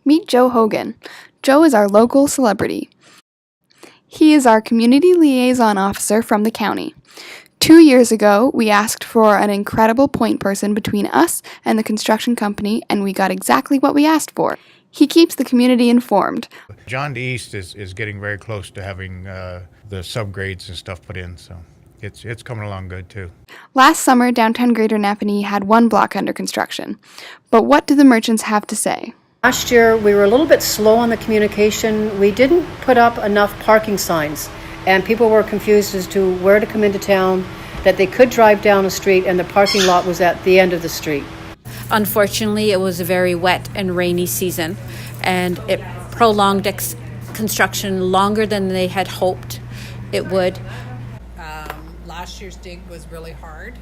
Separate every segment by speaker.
Speaker 1: Meet Joe Hogan. Joe is our local celebrity. He is our community liaison officer from the county. 2 years ago, we asked for an incredible point person between us and the construction company, and we got exactly what we asked for. He keeps the community informed.
Speaker 2: John D. East is getting very close to having the subgrades and stuff put in, so it's coming along good too.
Speaker 1: Last summer, downtown Greater Napanee had 1 block under construction. But what do the merchants have to say?
Speaker 3: Last year, we were a little bit slow on the communication. We didn't put up enough parking signs, and people were confused as to where to come into town, that they could drive down a street and the parking lot was at the end of the street.
Speaker 4: Unfortunately, it was a very wet and rainy season, and it prolonged construction longer than they had hoped it would.
Speaker 5: Last year's dig was really hard.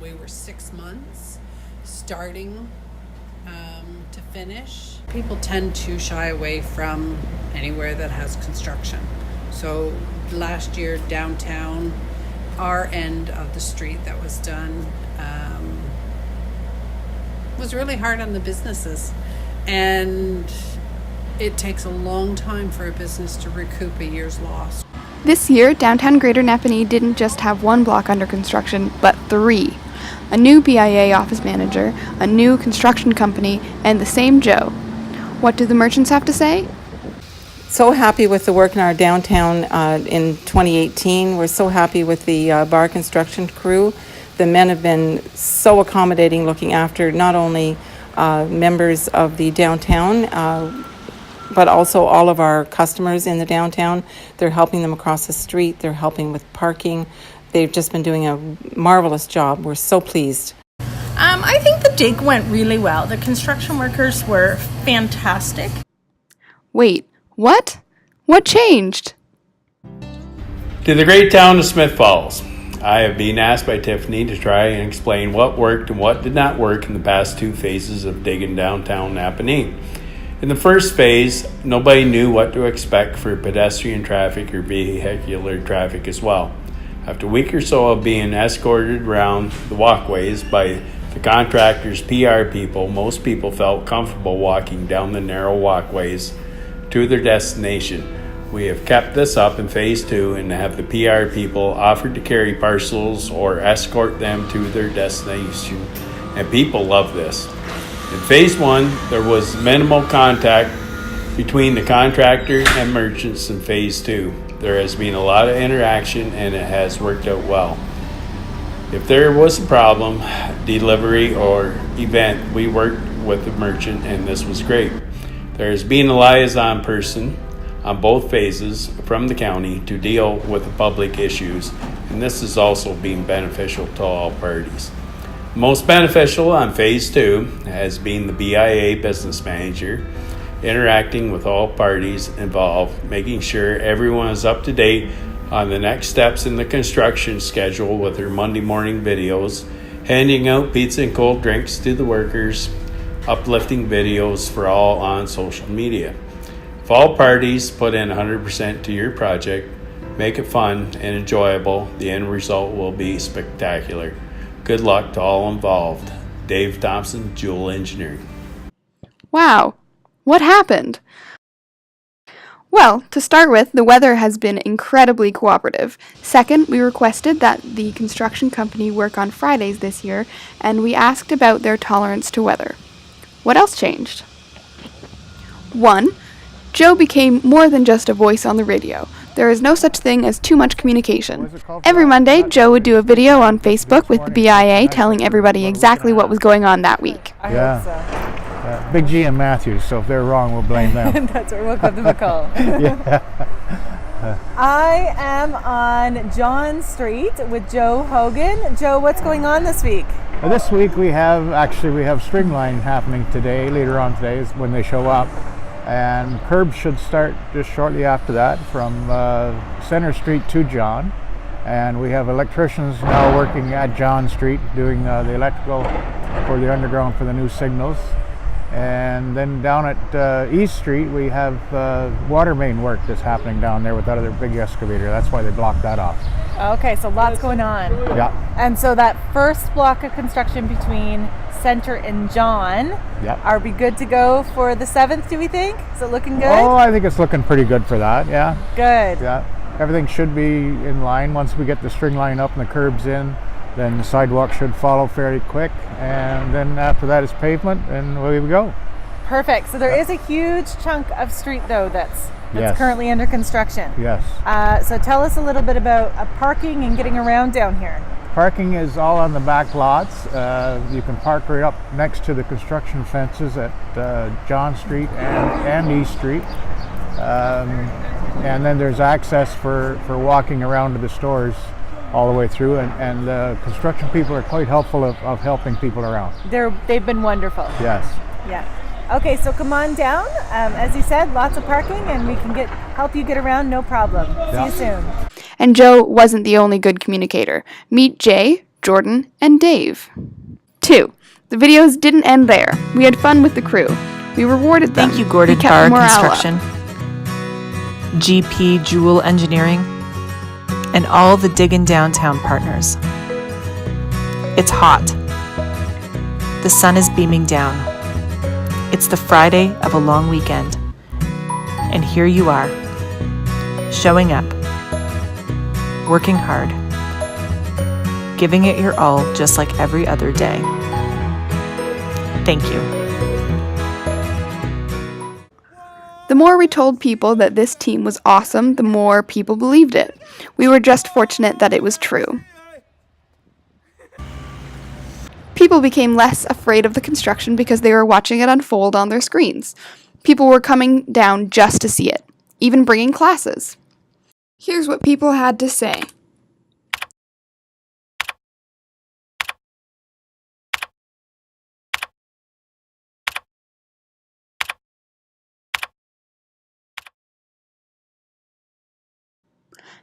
Speaker 5: We were 6 months starting to finish. People tend to shy away from anywhere that has construction. So last year downtown, our end of the street that was done was really hard on the businesses, and it takes a long time for a business to recoup a year's loss.
Speaker 1: This year, downtown Greater Napanee didn't just have 1 block under construction, but 3. A new BIA office manager, a new construction company, and the same Joe. What do the merchants have to say?
Speaker 6: So happy with the work in our downtown in 2018. We're so happy with the bar construction crew. The men have been so accommodating, looking after not only members of the downtown, but also all of our customers in the downtown. They're helping them across the street. They're helping with parking. They've just been doing a marvelous job. We're so pleased.
Speaker 7: I think the dig went really well. The construction workers were fantastic.
Speaker 1: Wait, what? What changed?
Speaker 8: To the great town of Smith Falls. I have been asked by Tiffany to try and explain what worked and what did not work in the past 2 phases of digging downtown Napanee. In the first phase, nobody knew what to expect for pedestrian traffic or vehicular traffic as well. After a week or so of being escorted around the walkways by the contractor's PR people, most people felt comfortable walking down the narrow walkways to their destination. We have kept this up in phase 2 and have the PR people offered to carry parcels or escort them to their destination, and people love this. In phase 1, there was minimal contact between the contractor and merchants. In phase 2, there has been a lot of interaction and it has worked out well. If there was a problem, delivery or event, we worked with the merchant and this was great. There has been a liaison person on both phases from the county to deal with the public issues, and this has also been beneficial to all parties. Most beneficial on phase 2 has been the BIA business manager interacting with all parties involved, making sure everyone is up to date on the next steps in the construction schedule with their Monday morning videos, handing out pizza and cold drinks to the workers, uplifting videos for all on social media. If all parties put in 100% to your project, make it fun and enjoyable, the end result will be spectacular. Good luck to all involved. Dave Thompson, Jewel Engineering.
Speaker 1: Wow, what happened? Well, to start with, the weather has been incredibly cooperative. Second, we requested that the construction company work on Fridays this year, and we asked about their tolerance to weather. What else changed? 1. Joe became more than just a voice on the radio. There is no such thing as too much communication. Every Monday, Joe would do a video on Facebook with the BIA telling everybody exactly what was going on that week.
Speaker 9: Yeah. Big G and Matthews, so if they're wrong, we'll blame them.
Speaker 10: That's right, we'll give them a call.
Speaker 9: Yeah.
Speaker 10: I am on John Street with Joe Hogan. Joe, what's going on this week?
Speaker 9: This week we have Stringline happening today, later on today is when they show up. And curbs should start just shortly after that from Center Street to John. And we have electricians now working at John Street doing the electrical for the underground for the new signals. And then down at East Street we have water main work that's happening down there with that other big excavator. That's why they blocked that off.
Speaker 10: Okay, so lots going on.
Speaker 9: Yeah,
Speaker 10: And so that first block of construction between Center and John,
Speaker 9: yeah.
Speaker 10: are we good to go for the 7th, do we think? Is it looking good?
Speaker 9: Oh, I think it's looking pretty good for that, yeah.
Speaker 10: Good.
Speaker 9: Yeah, everything should be in line. Once we get the string line up and the curbs in, then the sidewalk should follow fairly quick. And then after that is pavement, and away we go.
Speaker 10: Perfect. So there is a huge chunk of street, though, that's
Speaker 9: Yes.
Speaker 10: currently under construction.
Speaker 9: Yes.
Speaker 10: So tell us a little bit about parking and getting around down here.
Speaker 9: Parking is all on the back lots. You can park right up next to the construction fences at John Street and East Street. And then there's access for walking around to the stores all the way through. And the construction people are quite helpful of helping people around.
Speaker 10: They've been wonderful.
Speaker 9: Yes.
Speaker 10: Yeah. Okay, so come on down. As you said, lots of parking, and we can help you get around, no problem.
Speaker 9: Yeah.
Speaker 10: See you soon.
Speaker 1: And Joe wasn't the only good communicator. Meet Jay, Jordan, and Dave. 2. The videos didn't end there. We had fun with the crew. We rewarded them.
Speaker 11: Thank you, Gordon
Speaker 1: We kept
Speaker 11: Power
Speaker 1: morale up.
Speaker 11: Construction, GP Jewel Engineering, and all the Diggin' Downtown partners. It's hot. The sun is beaming down. It's the Friday of a long weekend. And here you are, showing up, working hard, giving it your all just like every other day. Thank you.
Speaker 1: The more we told people that this team was awesome, the more people believed it. We were just fortunate that it was true. People became less afraid of the construction because they were watching it unfold on their screens. People were coming down just to see it, even bringing classes. Here's what people had to say.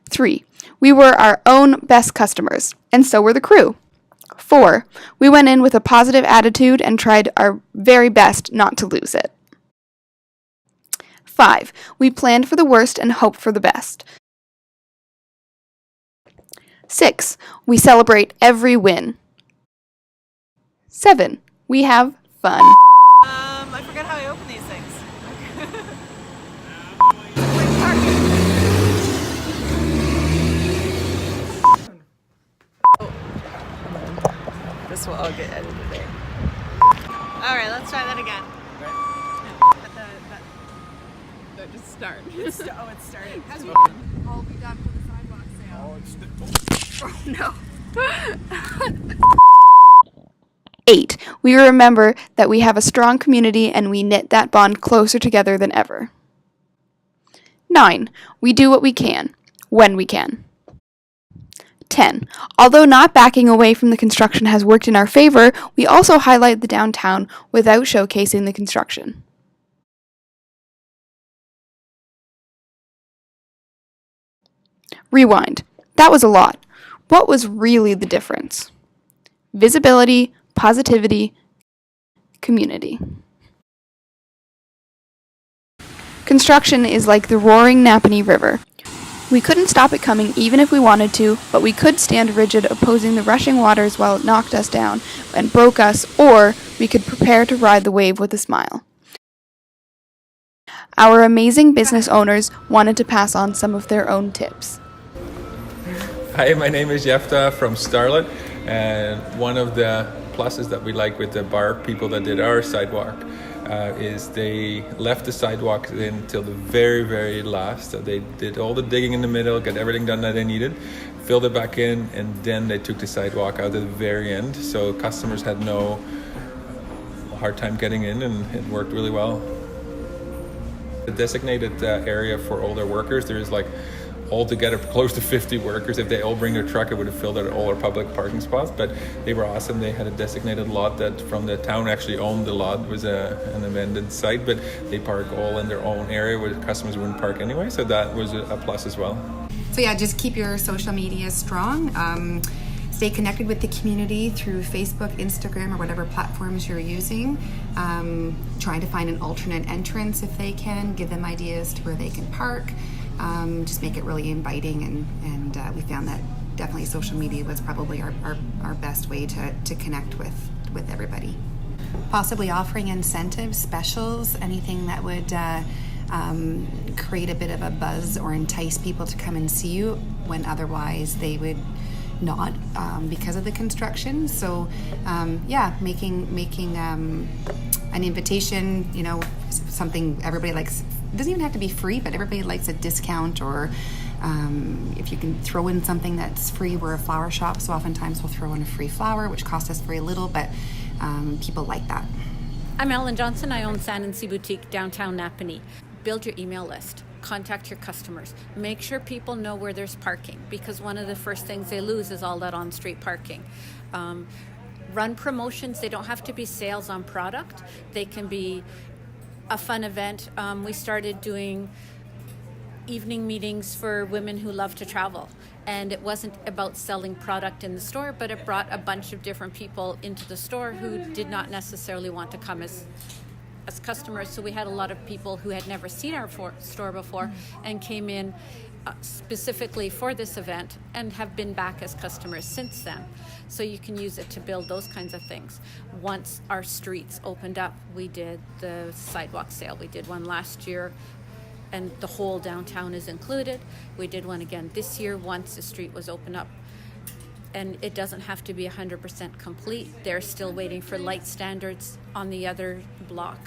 Speaker 1: Three, we were our own best customers, and so were the crew. 4, we went in with a positive attitude and tried our very best not to lose it. 5, we planned for the worst and hoped for the best. 6, we celebrate every win. 7, we have fun.
Speaker 10: I forgot how I open these things. This will all get edited in. All right, let's try that again.
Speaker 5: That just start.
Speaker 10: It's starting.
Speaker 5: Has you all be done for the sidewalk sale?
Speaker 1: Oh, no. 8, we remember that we have a strong community and we knit that bond closer together than ever. 9, we do what we can, when we can. 10, although not backing away from the construction has worked in our favor, we also highlight the downtown without showcasing the construction. Rewind. That was a lot. What was really the difference? Visibility, positivity, community. Construction is like the roaring Napanee River. We couldn't stop it coming even if we wanted to, but we could stand rigid opposing the rushing waters while it knocked us down and broke us, or we could prepare to ride the wave with a smile. Our amazing business owners wanted to pass on some of their own tips.
Speaker 12: Hi, my name is Jefta from Starlet, and one of the pluses that we like with the bar people that did our sidewalk is they left the sidewalk in till the very, very last. They did all the digging in the middle, got everything done that they needed, filled it back in, and then they took the sidewalk out at the very end. So customers had no hard time getting in, and it worked really well. The designated area for older workers, there is like altogether close to 50 workers. If they all bring their truck, it would have filled out all our public parking spots, but they were awesome. They had a designated lot that from the town actually owned the lot. It was an abandoned site, but they park all in their own area where customers wouldn't park anyway, so that was a plus as well.
Speaker 13: So yeah, just keep your social media strong. Stay connected with the community through Facebook, Instagram, or whatever platforms you're using. Trying to find an alternate entrance if they can, give them ideas to where they can park. Just make it really inviting, and we found that definitely social media was probably our best way to connect with everybody. Possibly offering incentives, specials, anything that would create a bit of a buzz or entice people to come and see you when otherwise they would not, because of the construction. So making an invitation, something everybody likes. It doesn't even have to be free, but everybody likes a discount, or if you can throw in something that's free. We're a flower shop, so oftentimes we'll throw in a free flower, which costs us very little, but people like that.
Speaker 4: I'm Ellen Johnson. I own San and Sea Boutique, downtown Napanee. Build your email list. Contact your customers. Make sure people know where there's parking, because one of the first things they lose is all that on-street parking. Run promotions. They don't have to be sales on product. They can be a fun event. We started doing evening meetings for women who love to travel, and it wasn't about selling product in the store, but it brought a bunch of different people into the store who did not necessarily want to come as customers. So we had a lot of people who had never seen our store before and came in specifically for this event and have been back as customers since then. So you can use it to build those kinds of things. Once our streets opened up, we did the sidewalk sale. We did one last year, and the whole downtown is included. We did one again this year once the street was opened up. And it doesn't have to be 100% complete. They're still waiting for light standards on the other block.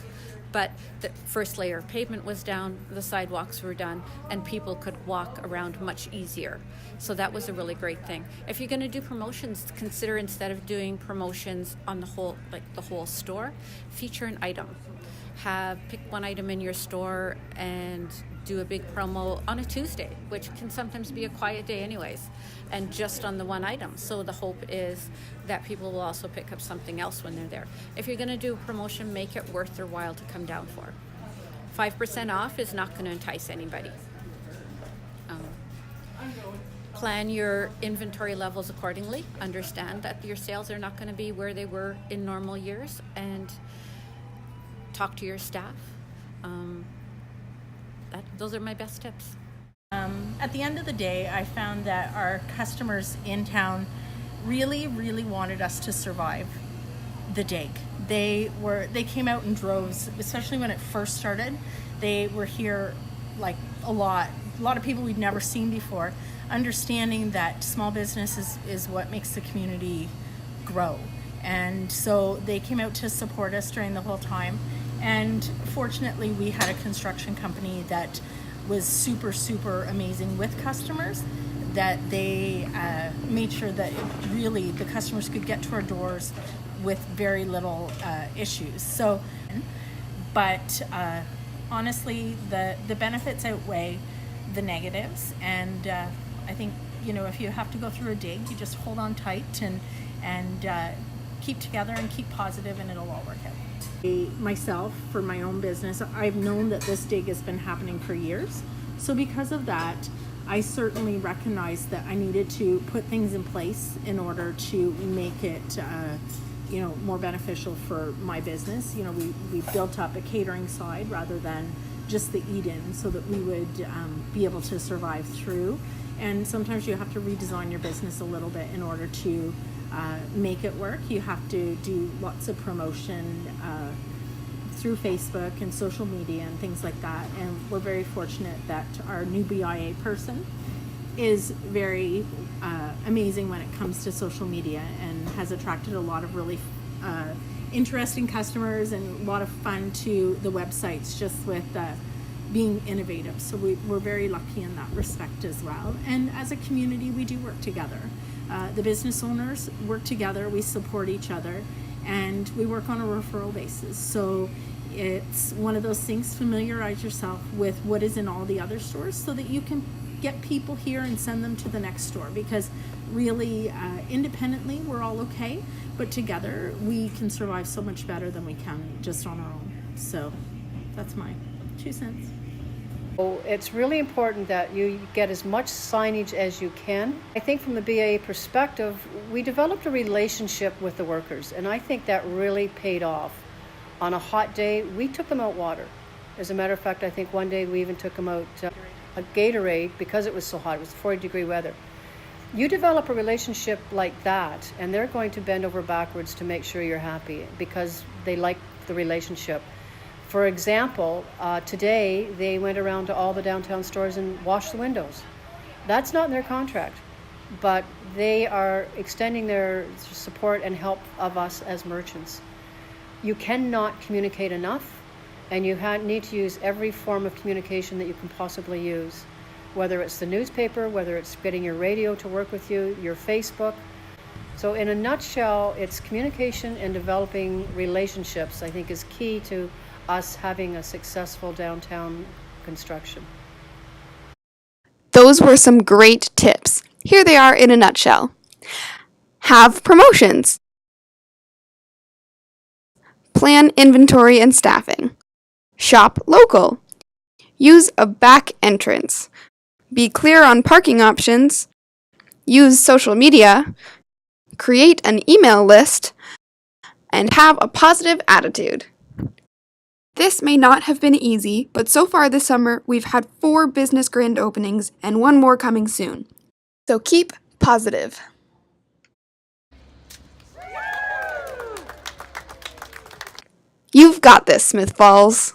Speaker 4: But the first layer of pavement was down, the sidewalks were done, and people could walk around much easier. So that was a really great thing. If you're going to do promotions, consider, instead of doing promotions on the whole store, feature an item. Pick one item in your store and do a big promo on a Tuesday, which can sometimes be a quiet day anyways, and just on the one item. So the hope is that people will also pick up something else when they're there. If you're going to do a promotion, make it worth their while to come down for. 5% off is not going to entice anybody. Plan your inventory levels accordingly. Understand that your sales are not going to be where they were in normal years, and talk to your staff. Those are my best tips.
Speaker 7: At the end of the day, I found that our customers in town really, really wanted us to survive the dig. They came out in droves, especially when it first started. They were here like a lot of people we'd never seen before, understanding that small business is what makes the community grow. And so they came out to support us during the whole time. And fortunately, we had a construction company that was super, super amazing with customers, that they made sure that really the customers could get to our doors with very little issues. So, but honestly, the benefits outweigh the negatives. And I think, if you have to go through a dig, you just hold on tight and keep together and keep positive, and it'll all work out. Myself, for my own business, I've known that this dig has been happening for years. So because of that, I certainly recognized that I needed to put things in place in order to make it, more beneficial for my business. We built up a catering side rather than just the eat-in, so that we would be able to survive through. And sometimes you have to redesign your business a little bit in order to make it work. You have to do lots of promotion through Facebook and social media and things like that. And we're very fortunate that our new BIA person is very amazing when it comes to social media, and has attracted a lot of really interesting customers and a lot of fun to the websites, just with being innovative. So we're very lucky in that respect as well. And as a community, we do work together. The business owners work together, we support each other, and we work on a referral basis. So it's one of those things, familiarize yourself with what is in all the other stores so that you can get people here and send them to the next store, because really independently we're all okay, but together we can survive so much better than we can just on our own. So that's my 2 cents.
Speaker 3: So it's really important that you get as much signage as you can. I think from the BIA perspective, we developed a relationship with the workers, and I think that really paid off. On a hot day, we took them out water. As a matter of fact, I think one day we even took them out a Gatorade because it was so hot. It was 40-degree weather. You develop a relationship like that, and they're going to bend over backwards to make sure you're happy because they like the relationship. For example, today they went around to all the downtown stores and washed the windows. That's not in their contract, but they are extending their support and help of us as merchants. You cannot communicate enough, and you need to use every form of communication that you can possibly use, whether it's the newspaper, whether it's getting your radio to work with you, your Facebook. So in a nutshell, it's communication and developing relationships, I think, is key to us having a successful downtown construction.
Speaker 1: Those were some great tips. Here they are in a nutshell. Have promotions. Plan inventory and staffing. Shop local. Use a back entrance. Be clear on parking options. Use social media. Create an email list. And have a positive attitude. This may not have been easy, but so far this summer we've had 4 business grand openings and 1 more coming soon. So keep positive. You've got this, Smith Falls.